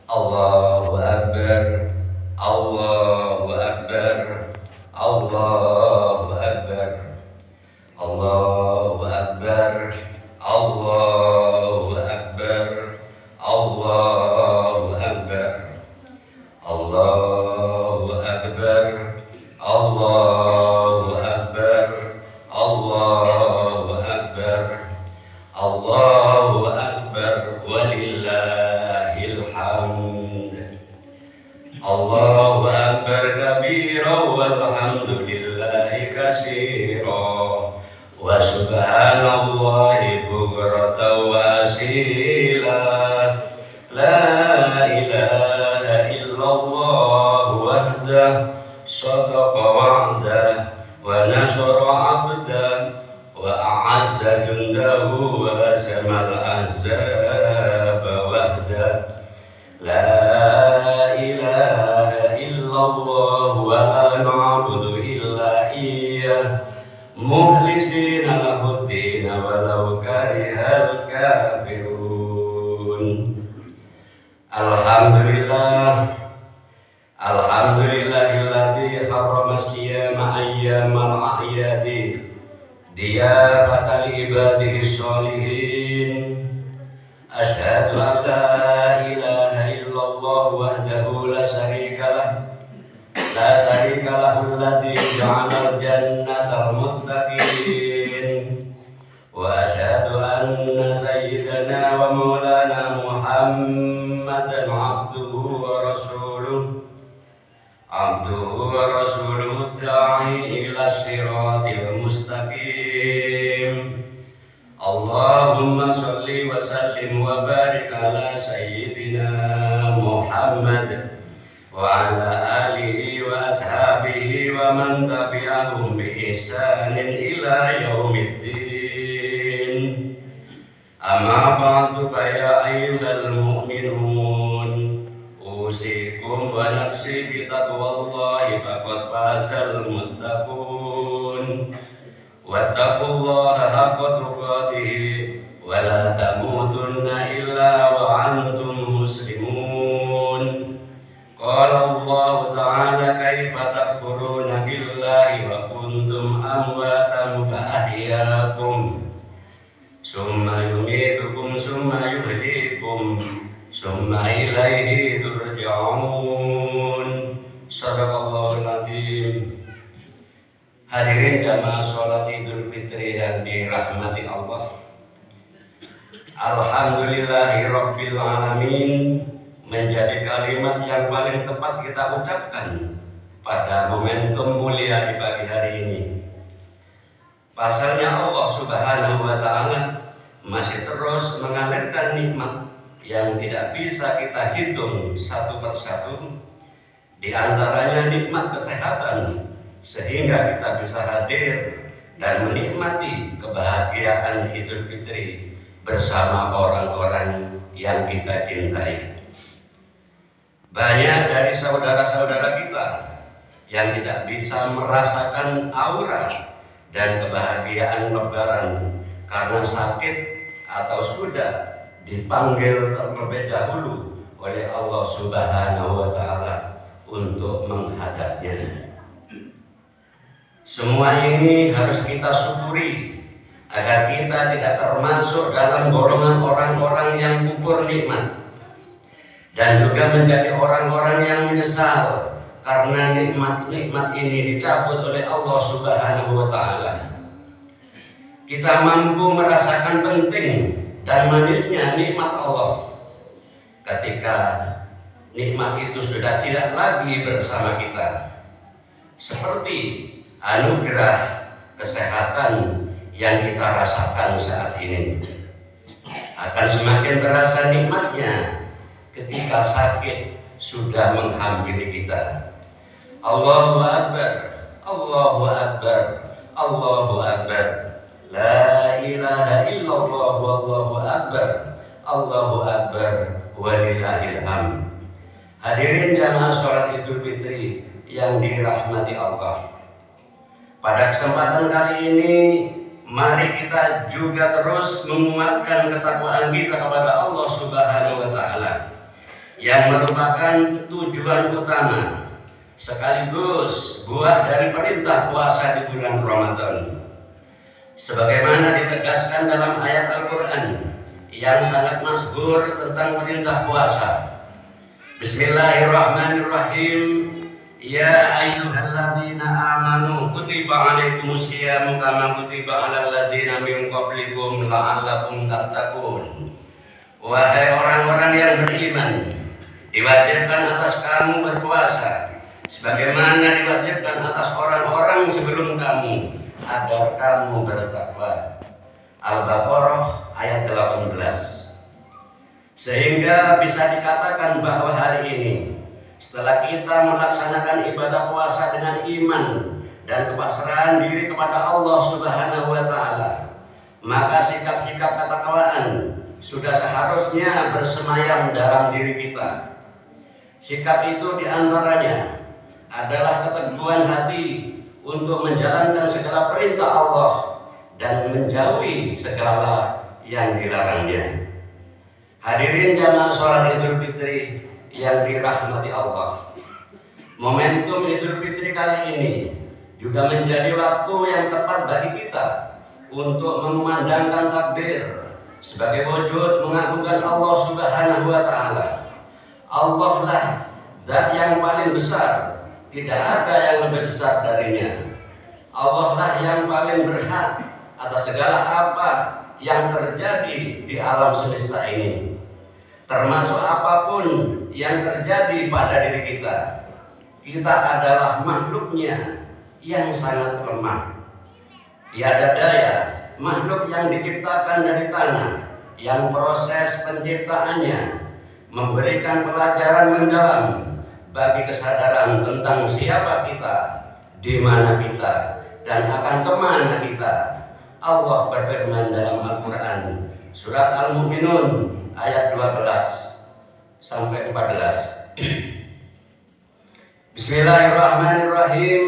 Allahu Akbar, Allahu Akbar, Allahu Akbar, Allahu Akbar, Allahu Akbar, Allahu Akbar, Allahu Akbar, Allahu Akbar, Allahu Akbar, Allahu Akbar, walillahil hamd. Allahu Akbar kabira walhamdulillahi katsira wa subhanallahi bukratan wa asila. La ilaha illallah wahdah sadaqa wa'dah wa nasara 'abdah wa a'azza jundahu wa hasamal ahzaba wahdah. La ilaha illallah wa la na'budu illa iyyah mukhlisina lahuddin walau karihal kafirun. Alhamdulillah, alhamdulillahilladzi harrama siyama ayyamal a'yadi diyafatan ibadihi sholihin. Asyhadu an la ilaha illallah wahdahu la syarika lahu alladzi ja'ala al-jannata lil-muttaqin. Wa asyhadu anna sayyidana wa maulana Muhammadan abduhu wa rasuluhu da'i ila siratil mustaqim. Allahumma sholli wa sallim wa barik ala sayyidina Muhammad wa ala alihi wa ashabihi wa man tabi'ahum bi ihsanin ila yaumiddin. Amma ba'du fa ya ayyuhal mu'minun usikum wa nafsi bi taqwallahi faqad fazal muttaqun. Wattaqullaha haqqa tuqatih wa la tamutunna illa wa antum muslimun. Qala Allah ta'ala kaifa takfuruna billahi wa kuntum amwatan fa ahyaakum summa yumitukum summa yuhyikum summa ilaihi turja'un. Shadaqallahul azim. Hadirin jamaah sholat Idul Fitri yang dirahmati Allah, alhamdulillahi rabbil alamin menjadi kalimat yang paling tepat kita ucapkan pada momentum mulia di pagi hari ini. Pasalnya Allah subhanahu wa ta'ala masih terus mengalirkan nikmat yang tidak bisa kita hitung satu persatu. Di antaranya nikmat kesehatan, sehingga kita bisa hadir dan menikmati kebahagiaan Idul Fitri bersama orang-orang yang kita cintai. Banyak dari saudara-saudara kita yang tidak bisa merasakan aura dan kebahagiaan Lebaran karena sakit atau sudah dipanggil terlebih dahulu oleh Allah Subhanahu wa ta'ala untuk menghadapnya. Semua ini harus kita syukuri agar kita tidak termasuk dalam golongan orang-orang yang gugur nikmat dan juga menjadi orang-orang yang menyesal karena nikmat-nikmat ini dicabut oleh Allah Subhanahu wa ta'ala. Kita mampu merasakan penting dan manisnya nikmat Allah ketika nikmat itu sudah tidak lagi bersama kita, seperti anugerah kesehatan yang kita rasakan saat ini. Akan semakin terasa nikmatnya ketika sakit sudah menghampiri kita. Allahu Akbar, Allahu Akbar, Allahu Akbar. La ilaha illallah wallahu akbar, Allahu Akbar, walillahil hamd. Hadirin jamaah sholat Idul Fitri yang dirahmati Allah. Pada kesempatan kali ini, mari kita juga terus menguatkan ketakwaan kita kepada Allah Subhanahu wa ta'ala, yang merupakan tujuan utama sekaligus buah dari perintah puasa di bulan Ramadan. Sebagaimana ditegaskan dalam ayat Al-Quran yang sangat masyhur tentang perintah puasa. Bismillahirrahmanirrahim. Ya ayyuhalladzina amanu kutiba alaikumusyamu kama kutiba alal ladzina min qablikum la'allakum tattaqun. Wahai orang-orang yang beriman, diwajibkan atas kamu berpuasa sebagaimana diwajibkan atas orang-orang sebelum kamu agar kamu bertakwa. Al-Baqarah ayat 18. Sehingga bisa dikatakan bahwa hari ini setelah kita melaksanakan ibadah puasa dengan iman dan kepasrahan diri kepada Allah Subhanahu wa taala, maka sikap-sikap ketakwaan sudah seharusnya bersemayam dalam diri kita. Sikap itu diantaranya adalah keteguhan hati untuk menjalankan segala perintah Allah dan menjauhi segala yang dilarangnya. Hadirin jamaah sholat Idul Fitri yang dirahmati Allah, momentum Idul Fitri kali ini juga menjadi waktu yang tepat bagi kita untuk memandangkan takbir sebagai wujud mengagungkan Allah Subhanahu wa taala. Allah lah zat yang paling besar, tidak ada yang lebih besar darinya. Allah lah yang paling berhak atas segala apa yang terjadi di alam semesta ini, termasuk apapun yang terjadi pada diri kita. Kita adalah makhluknya yang sangat lemah. Tiada daya makhluk yang diciptakan dari tanah, yang proses penciptaannya memberikan pelajaran mendalam bagi kesadaran tentang siapa kita, di mana kita, dan akan kemana kita. Allah berfirman dalam Al-Quran surat Al-Mu'minun ayat 12 sampai 14. Bismillahirrahmanirrahim.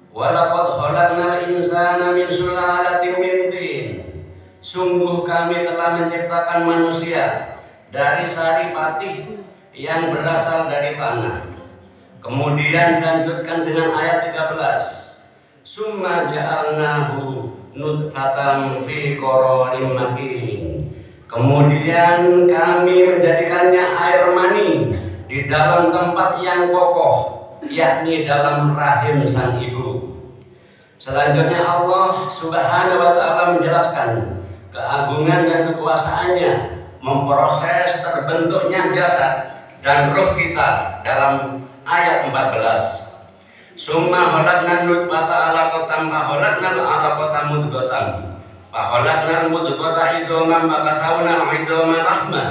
Walaqad khalaqnal insana min sulalatin min tin. Sungguh kami telah menciptakan manusia dari sari patih yang berasal dari tanah. Kemudian dilanjutkan dengan ayat 13. Summa ja'alnahu nutfatan fi qararin makin. Kemudian kami menjadikannya air mani di dalam tempat yang kokoh, yakni dalam rahim sang ibu. Selanjutnya Allah Subhanahu wa taala menjelaskan keagungan dan kekuasaannya memproses terbentuknya jasad dan ruh kita dalam ayat 14. Summa khalaqnal nutfata 'alaqatan fa khalaqnal 'alaqata mudghatan fa khalaqnal mudghata idhaman fa kasawna 'idhaman rahmah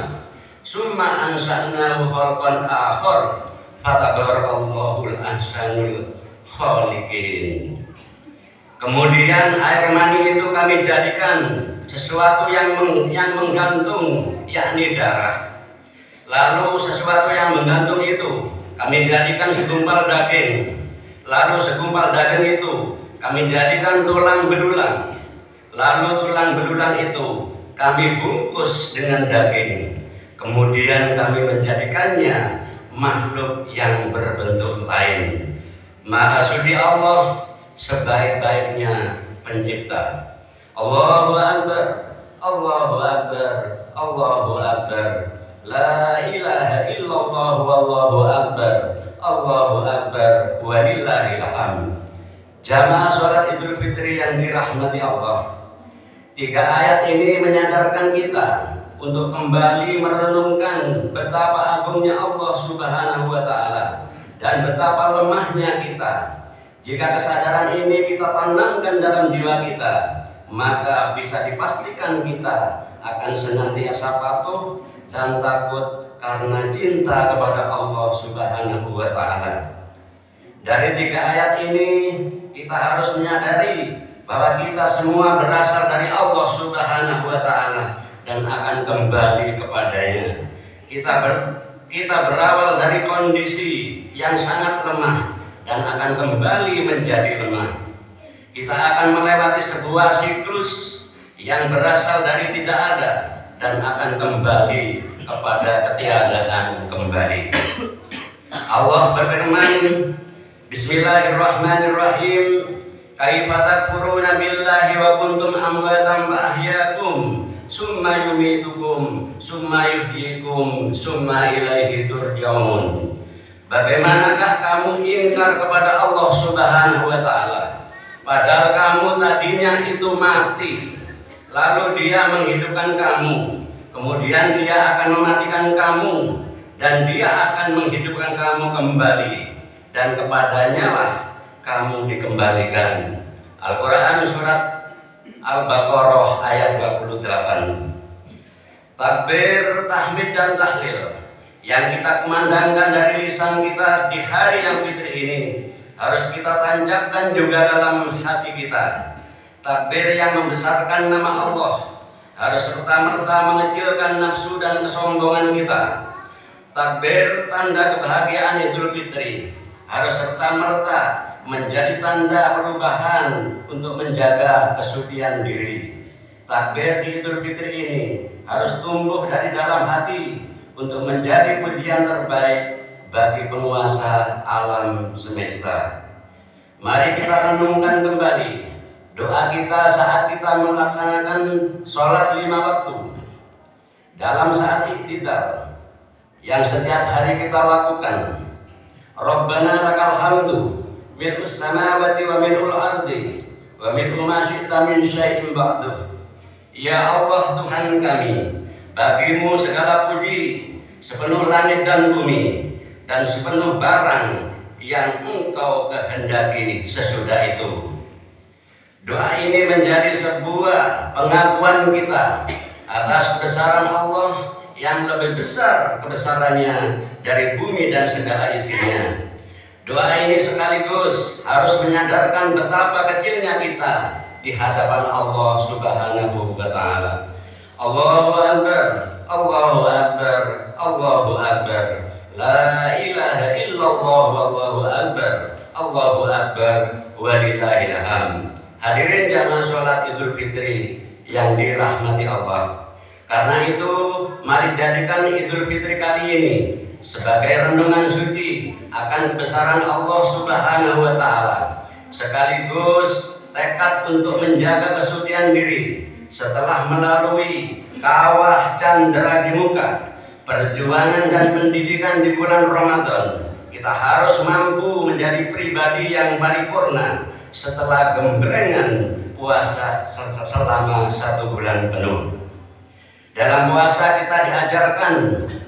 summa ansha'nahu khalqan akhar fatabarakallahu ahsanul khaliqin. Kemudian air mani itu kami jadikan sesuatu yang menggantung, yakni darah. Lalu sesuatu yang menggantung itu kami jadikan segumpal daging. Lalu segumpal daging itu kami jadikan tulang belulang. Lalu tulang belulang itu kami bungkus dengan daging. Kemudian kami menjadikannya makhluk yang berbentuk lain. Maha suci Allah, sebaik-baiknya pencipta. Allahu Akbar, Allahu Akbar, Allahu Akbar. La ilaha illallah wallahu akbar. Allahu Akbar walillahil hamd. Jamaah sholat Idul Fitri yang dirahmati Allah, 3 ayat ini menyadarkan kita untuk kembali merenungkan betapa agungnya Allah Subhanahu wa taala dan betapa lemahnya kita. Jika kesadaran ini kita tanamkan dalam jiwa kita, maka bisa dipastikan kita akan senantiasa patuh dan takut karena cinta kepada Allah Subhanahu wa taala. Dari 3 ayat ini kita harus menyadari bahwa kita semua berasal dari Allah Subhanahu wa taala dan akan kembali kepadanya. Kita berawal dari kondisi yang sangat lemah dan akan kembali menjadi lemah. Kita akan melewati sebuah siklus yang berasal dari tidak ada dan akan kembali kepada ketiadaan kembali. Allah berfirman, Bismillahirrahmanirrahim. Kaifa takfuruna billahi wa kuntum amwatan fa ahyaakum summa yumitukum summa yuhyikum summa ilaihi turja'un. Bagaimanakah kamu ingkar kepada Allah Subhanahu wa taala, padahal kamu tadinya itu mati, lalu Dia menghidupkan kamu, kemudian Dia akan mematikan kamu, dan Dia akan menghidupkan kamu kembali, dan kepadanya lah kamu dikembalikan. Al-Quran surat Al-Baqarah ayat 28. Takbir, tahmid, dan tahlil yang kita kumandangkan dari lisan kita di hari yang fitri ini harus kita tancapkan juga dalam hati kita. Takbir yang membesarkan nama Allah harus serta-merta mengecilkan nafsu dan kesombongan kita. Takbir tanda kebahagiaan Idul Fitri harus serta-merta menjadi tanda perubahan untuk menjaga kesucian diri. Takbir di Idul Fitri ini harus tumbuh dari dalam hati untuk menjadi pujian terbaik bagi penguasa alam semesta. Mari kita renungkan kembali doa kita saat kita melaksanakan sholat 5 waktu dalam saat iktidal yang setiap hari kita lakukan. Rabbana lakal hamdu mil'us samawati wa mil'ul ardi wa mil'u ma syi'ta min syai'in ba'du. Ya Allah Tuhan kami, bagimu segala puji sepenuh langit dan bumi dan sepenuh barang yang Engkau kehendaki sesudah itu. Doa ini menjadi sebuah pengakuan kita atas kebesaran Allah yang lebih besar kebesarannya dari bumi dan segala isinya. Doa ini sekaligus harus menyadarkan betapa kecilnya kita di hadapan Allah Subhanahu wa taala. Allahu Akbar, Allahu Akbar, Allahu Akbar. La ilaha illallah, Allahu Akbar, Allahu Akbar, walillahil hamd. Hadirin jamaah sholat Idul Fitri yang dirahmati Allah. Karena itu, mari jadikan Idul Fitri kali ini sebagai renungan suci akan kebesaran Allah Subhanahu wa taala, sekaligus tekad untuk menjaga kesucian diri setelah melalui kawah candera di muka, perjuangan dan pendidikan di bulan Ramadan. Kita harus mampu menjadi pribadi yang paripurna setelah gemblengan puasa selama 1 bulan penuh. Dalam puasa kita diajarkan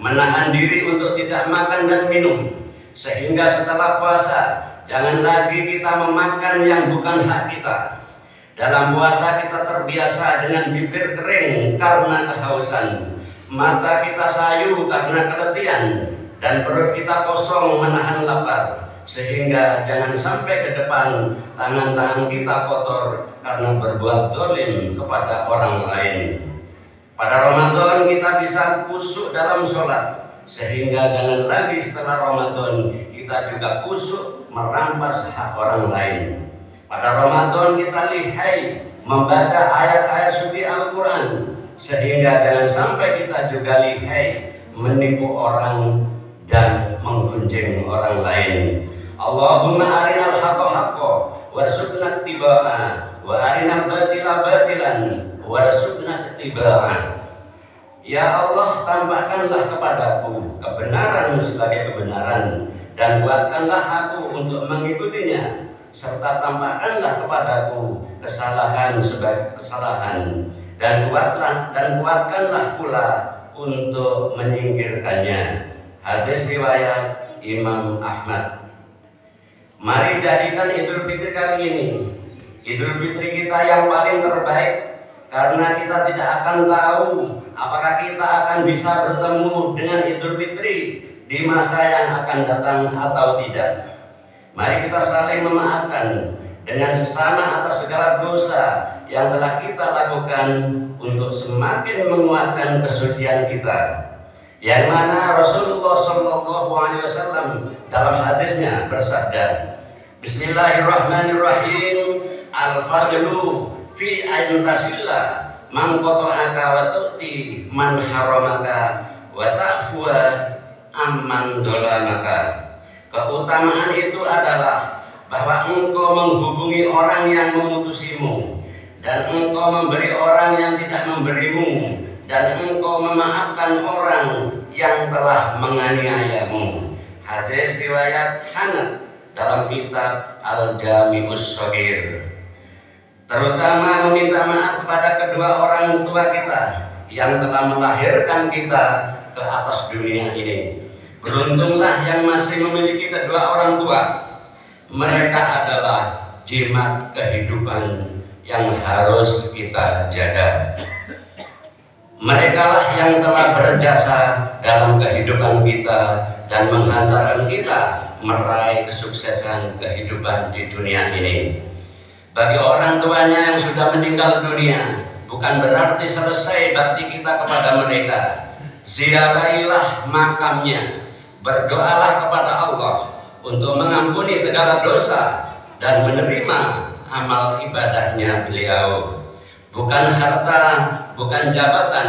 menahan diri untuk tidak makan dan minum, sehingga setelah puasa jangan lagi kita memakan yang bukan hak kita. Dalam puasa kita terbiasa dengan bibir kering karena kehausan, mata kita sayu karena keletihan, dan perut kita kosong menahan lapar, sehingga jangan sampai ke depan tangan-tangan kita kotor karena berbuat zalim kepada orang lain. Pada Ramadan kita bisa khusyuk dalam sholat, sehingga jangan lagi setelah Ramadan kita juga khusyuk merampas hak orang lain. Pada Ramadan kita lihai membaca ayat-ayat suci Al-Quran, sehingga jangan sampai kita juga lihai menipu orang dan menggunjing orang lain. Allahumma arinal haqqa haqqa warzuqna ittiba'ah wa arinal batila batilan warzuqna ittiba'ah. Ya Allah, tampakkanlah kepadaku kebenaran sebagai kebenaran, dan buatkanlah aku untuk mengikutinya, serta tampakkanlah kepadaku kesalahan sebagai kesalahan, dan buatkanlah pula untuk menyingkirkannya. Hadis riwayat Imam Ahmad. Mari jadikan Idul Fitri kali ini Idul Fitri kita yang paling terbaik, karena kita tidak akan tahu apakah kita akan bisa bertemu dengan Idul Fitri di masa yang akan datang atau tidak. Mari kita saling memaafkan dengan sesama atas segala dosa yang telah kita lakukan untuk semakin menguatkan kesucian kita. Yang mana Rasulullah SAW dalam hadisnya bersabda, Bismillahirrahmanirrahim, Al-fadlu fi antasillah man qata'aka wa tu'ti man haramaka wa ta'fuwa amman dolamaka. Keutamaan itu adalah bahwa engkau menghubungi orang yang memutusimu, dan engkau memberi orang yang tidak memberimu, dan engkau memaafkan orang yang telah menganiayamu. Hadis riwayat Hanad dalam kitab Al-Jami'us Shaghir. Terutama meminta maaf kepada kedua orang tua kita yang telah melahirkan kita ke atas dunia ini. Beruntunglah yang masih memiliki kedua orang tua. Mereka adalah jimat kehidupan yang harus kita jaga. Merekalah yang telah berjasa dalam kehidupan kita dan menghantarkan kita meraih kesuksesan kehidupan di dunia ini. Bagi orang tuanya yang sudah meninggal dunia, bukan berarti selesai bakti kita kepada mereka. Ziarahilah makamnya, berdoalah kepada Allah untuk mengampuni segala dosa dan menerima amal ibadahnya beliau. Bukan harta, bukan jabatan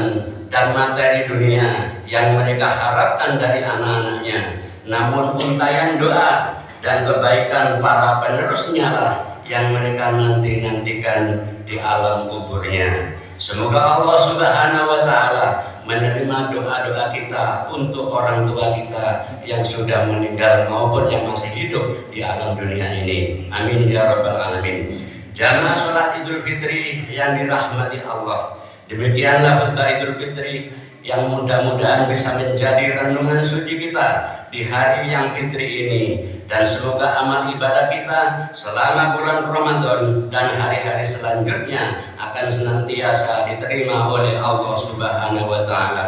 dan materi dunia yang mereka harapkan dari anak-anaknya, namun untayan doa dan kebaikan para penerusnya lah yang mereka nantikan di alam kuburnya. Semoga Allah Subhanahu wa Ta'ala menerima doa-doa kita untuk orang tua kita yang sudah meninggal maupun yang masih hidup di alam dunia ini. Amin ya rabbal alamin. Jamaah sholat Idul Fitri yang dirahmati Allah, demikianlah khutbah Idul Fitri yang mudah-mudahan bisa menjadi renungan suci kita di hari yang fitri ini, dan semoga amal ibadah kita selama bulan Ramadan dan hari-hari selanjutnya akan senantiasa diterima oleh Allah Subhanahu wa Ta'ala,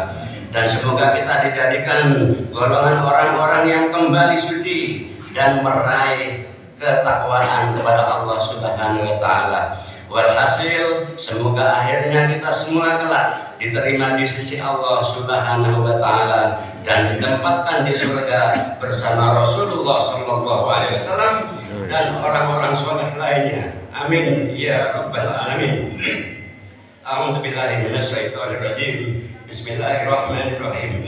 dan semoga kita dijadikan golongan orang-orang yang kembali suci dan meraih ketakwaan kepada Allah Subhanahu wa Ta'ala. Walhasil, semoga akhirnya kita semua kelak diterima di sisi Allah Subhanahu wa Ta'ala dan ditempatkan di surga bersama Rasulullah Sallallahu Alaihi Wasallam dan orang-orang soleh lainnya. Amin ya rabbal alamin. A'udzu billahi minasyaitonir rajim. Bismillahirrahmanirrahim.